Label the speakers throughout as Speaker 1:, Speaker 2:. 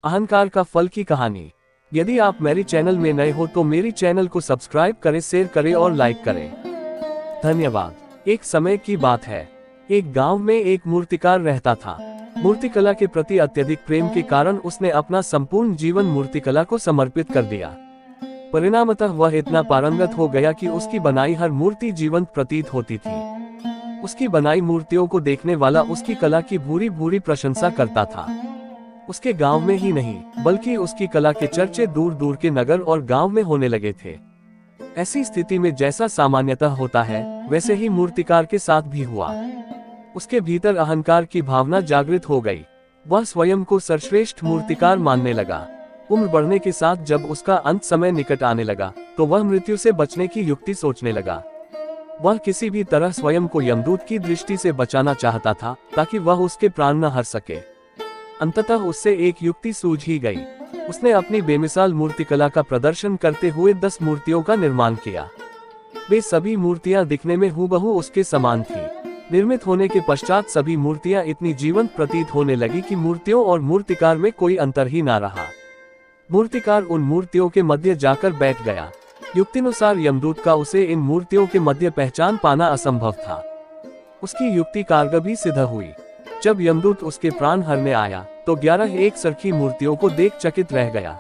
Speaker 1: अहंकार का फल की कहानी। यदि आप मेरे चैनल में नए हो तो मेरी चैनल को सब्सक्राइब करें, शेयर करें और लाइक करें। धन्यवाद। एक समय की बात है, एक गांव में एक मूर्तिकार रहता था। मूर्तिकला के प्रति अत्यधिक प्रेम के कारण उसने अपना संपूर्ण जीवन मूर्तिकला को समर्पित कर दिया। परिणामतः वह इतना पारंगत हो गया कि उसकी बनाई हर मूर्ति जीवंत प्रतीत होती थी। उसकी बनाई मूर्तियों को देखने वाला उसकी कला की भूरी भूरी प्रशंसा करता था। उसके गांव में ही नहीं बल्कि उसकी कला के चर्चे दूर दूर के नगर और गांव में होने लगे थे। ऐसी स्थिति में जैसा सामान्यतः होता है वैसे ही मूर्तिकार के साथ भी हुआ। उसके भीतर अहंकार की भावना जागृत हो गई। वह स्वयं को सर्वश्रेष्ठ मूर्तिकार मानने लगा। उम्र बढ़ने के साथ जब उसका अंत समय निकट आने लगा तो वह मृत्यु से बचने की युक्ति सोचने लगा। वह किसी भी तरह स्वयं को यमदूत की दृष्टि से बचाना चाहता था ताकि वह उसके प्राण न हर सके। अंततः उससे एक युक्ति सूझ ही गई। उसने अपनी बेमिसाल मूर्तिकला का प्रदर्शन करते हुए 10 मूर्तियों का निर्माण किया। वे सभी मूर्तियां दिखने में हूबहू उसके समान थी। निर्मित होने के पश्चात सभी मूर्तियां इतनी जीवंत प्रतीत होने लगी कि मूर्तियों और मूर्तिकार में कोई अंतर ही ना रहा। मूर्तिकार उन मूर्तियों के मध्य जाकर बैठ गया। युक्तिनुसार यमदूत का उसे इन मूर्तियों के मध्य पहचान पाना असंभव था। उसकी युक्ति कारगर भी सिद्ध हुई। जब यमदूत उसके प्राण हरने आया तो 11 एक सरखी मूर्तियों को देख चकित रह गया।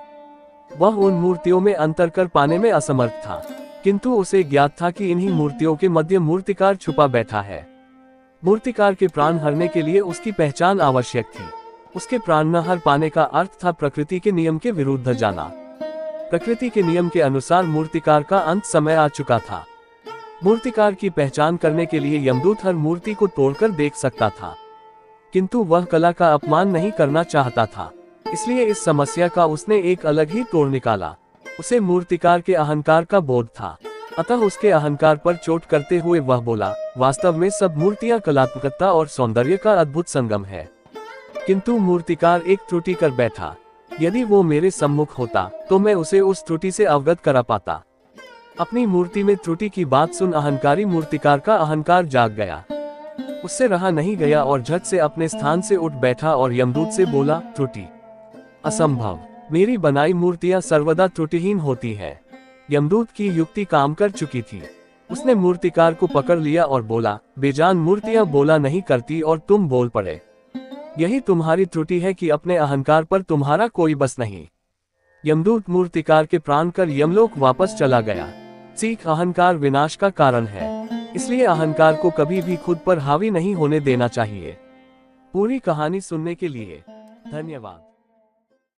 Speaker 1: वह उन मूर्तियों में अंतर कर पाने में असमर्थ था, किंतु उसे ज्ञात था कि इन्हीं मूर्तियों के मध्य मूर्तिकार छुपा बैठा है। मूर्तिकार के प्राण हरने के लिए उसकी पहचान आवश्यक थी। उसके प्राण न हर पाने का अर्थ था प्रकृति के नियम के विरुद्ध जाना। प्रकृति के नियम के अनुसार मूर्तिकार का अंत समय आ चुका था। मूर्तिकार की पहचान करने के लिए यमदूत हर मूर्ति को तोड़कर देख सकता था, किंतु वह कला का अपमान नहीं करना चाहता था। इसलिए इस समस्या का उसने एक अलग ही तोड़ निकाला। उसे मूर्तिकार के अहंकार का बोध था, अतः उसके अहंकार पर चोट करते हुए वह बोला, वास्तव में सब मूर्तियां कलात्मकता और सौंदर्य का अद्भुत संगम है, किंतु मूर्तिकार एक त्रुटि कर बैठा। यदि वो मेरे सम्मुख होता तो मैं उसे उस त्रुटि से अवगत करा पाता। अपनी मूर्ति में त्रुटि की बात सुन अहंकारी मूर्तिकार का अहंकार जाग गया। उससे रहा नहीं गया और झट से अपने स्थान से उठ बैठा और यमदूत से बोला, त्रुटि? असंभव, मेरी बनाई मूर्तियां सर्वदा त्रुटिहीन होती है। यमदूत की युक्ति काम कर चुकी थी। उसने मूर्तिकार को पकड़ लिया और बोला, बेजान मूर्तियां बोला नहीं करती और तुम बोल पड़े। यही तुम्हारी त्रुटि है कि अपने अहंकार पर तुम्हारा कोई बस नहीं। यमदूत मूर्तिकार के प्राण कर यमलोक वापस चला गया। सीख, अहंकार विनाश का कारण है, इसलिए अहंकार को कभी भी खुद पर हावी नहीं होने देना चाहिए। पूरी कहानी सुनने के लिए धन्यवाद।